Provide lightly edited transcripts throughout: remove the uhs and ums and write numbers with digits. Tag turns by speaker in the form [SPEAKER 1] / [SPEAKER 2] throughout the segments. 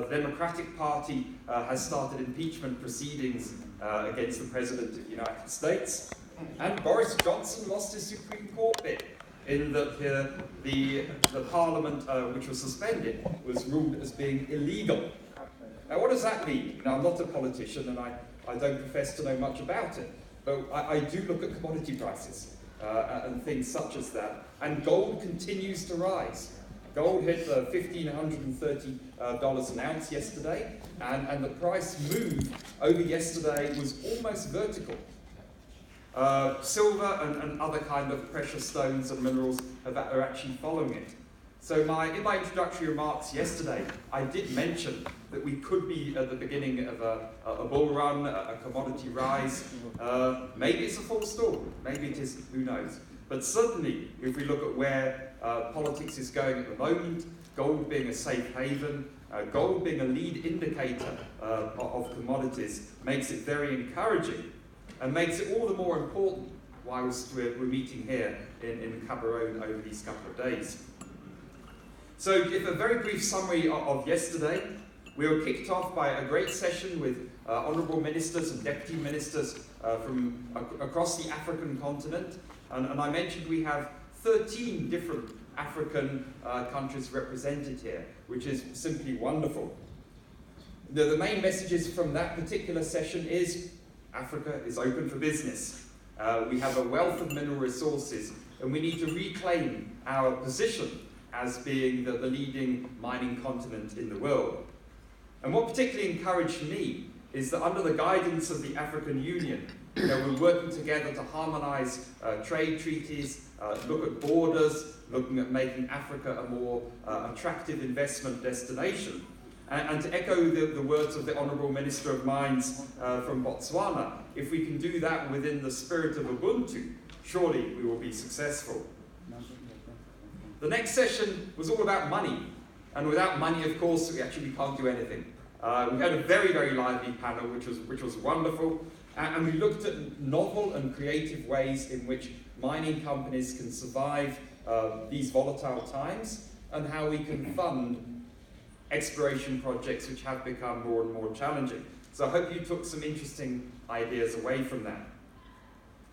[SPEAKER 1] the Democratic Party has started impeachment proceedings against the President of the United States. And Boris Johnson lost his Supreme Court bid in that the Parliament, which was suspended, was ruled as being illegal. Now, what does that mean? Now, I'm not a politician, and I don't profess to know much about it, but I do look at commodity prices and things such as that. And gold continues to rise. Gold hit $1,530 an ounce yesterday, and the price move over yesterday was almost vertical. Silver and other kind of precious stones and minerals are actually following it. So in my introductory remarks yesterday, I did mention that we could be at the beginning of a bull run, a commodity rise. Maybe it's a false storm, maybe it is, who knows. But certainly, if we look at where politics is going at the moment, gold being a safe haven, gold being a lead indicator of commodities, makes it very encouraging and makes it all the more important whilst we're meeting here in Gaborone over these couple of days. So, if a very brief summary of yesterday, we were kicked off by a great session with honourable ministers and deputy ministers from across the African continent. And I mentioned we have 13 different African countries represented here, which is simply wonderful. The main messages from that particular session is Africa is open for business. We have a wealth of mineral resources, and we need to reclaim our position as being the leading mining continent in the world. And what particularly encouraged me is that under the guidance of the African Union, we're working together to harmonise trade treaties, look at borders, looking at making Africa a more attractive investment destination. And to echo the words of the Honourable Minister of Mines from Botswana, if we can do that within the spirit of Ubuntu, surely we will be successful. The next session was all about money. And without money, of course, we can't do anything. We had a very, very lively panel, which was wonderful. And we looked at novel and creative ways in which mining companies can survive these volatile times, and how we can fund exploration projects which have become more and more challenging. So I hope you took some interesting ideas away from that.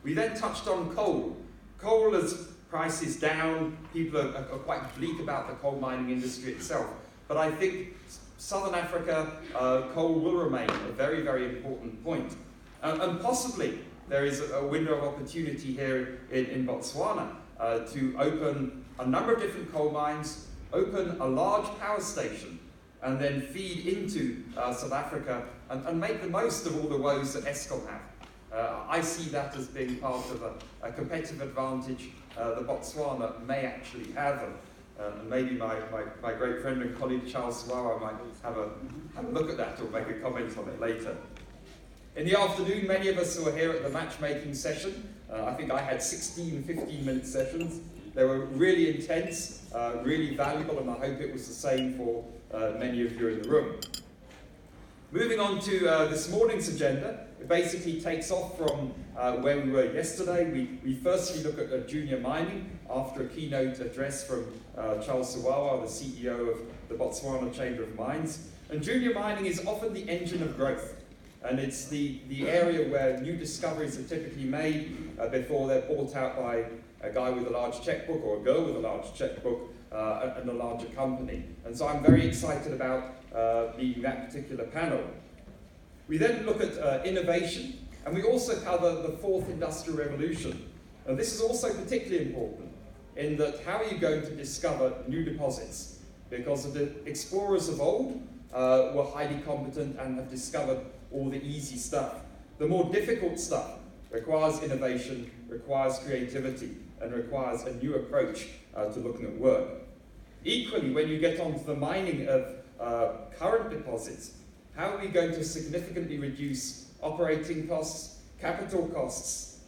[SPEAKER 1] We then touched on coal. Coal as prices down, people are quite bleak about the coal mining industry itself. But I think Southern Africa, coal will remain a very, very important point. And possibly there is a window of opportunity here in Botswana to open a number of different coal mines, open a large power station, and then feed into South Africa and make the most of all the woes that Eskom have. I see that as being part of a competitive advantage that Botswana may actually have. And maybe my great friend and colleague Charles Sawawa might have a look at that or make a comment on it later. In the afternoon, many of us who were here at the matchmaking session, I think I had 16 15-minute sessions. They were really intense, really valuable, and I hope it was the same for many of you in the room. Moving on to this morning's agenda, it basically takes off from where we were yesterday. We firstly look at junior mining after a keynote address from Charles Sawawa, the CEO of the Botswana Chamber of Mines. And junior mining is often the engine of growth. And it's the area where new discoveries are typically made before they're bought out by a guy with a large checkbook or a girl with a large checkbook and a larger company. And so I'm very excited about being that particular panel. We then look at innovation, and we also cover the fourth industrial revolution. And this is also particularly important in that how are you going to discover new deposits? Because the explorers of old were highly competent and have discovered all the easy stuff. The more difficult stuff requires innovation, requires creativity, and requires a new approach to looking at work. Equally, when you get onto the mining of current deposits, how are we going to significantly reduce operating costs, capital costs,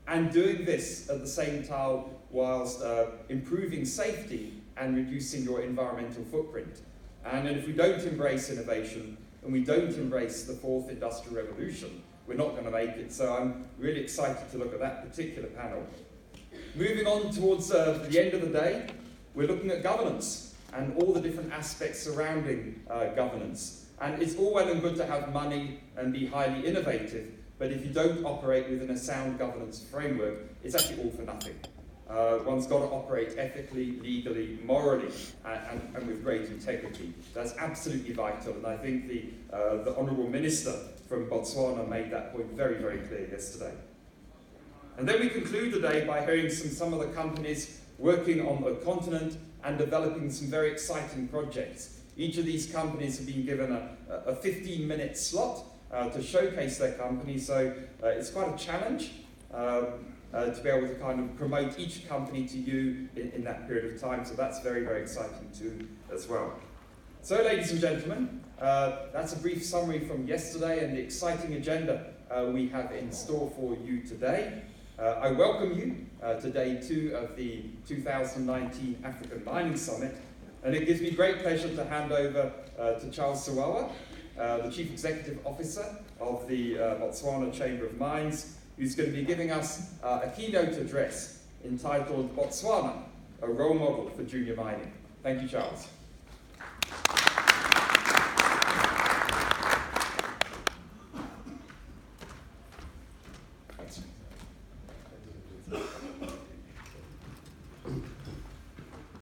[SPEAKER 1] and doing this at the same time whilst improving safety and reducing your environmental footprint? And if we don't embrace innovation, and we don't embrace the fourth industrial revolution, we're not going to make it. So I'm really excited to look at that particular panel. Moving on towards the end of the day, we're looking at governance. and all the different aspects surrounding governance. And it's all well and good to have money and be highly innovative, but if you don't operate within a sound governance framework, it's actually all for nothing. One's got to operate ethically, legally, morally, and with great integrity. That's absolutely vital, and I think the Honourable Minister from Botswana made that point very, very clear yesterday. And then we conclude today by hearing some of the companies working on the continent and developing some very exciting projects. Each of these companies have been given a 15-minute slot to showcase their company, so it's quite a challenge to be able to kind of promote each company to you in that period of time, so that's very, very exciting too as well. So, ladies and gentlemen, that's a brief summary from yesterday and the exciting agenda we have in store for you today. I welcome you to day 2 of the 2019 African Mining Summit, and it gives me great pleasure to hand over to Charles Siwawa, the Chief Executive Officer of the Botswana Chamber of Mines, who's going to be giving us a keynote address entitled Botswana, a role model for junior mining. Thank you, Charles. Thanks.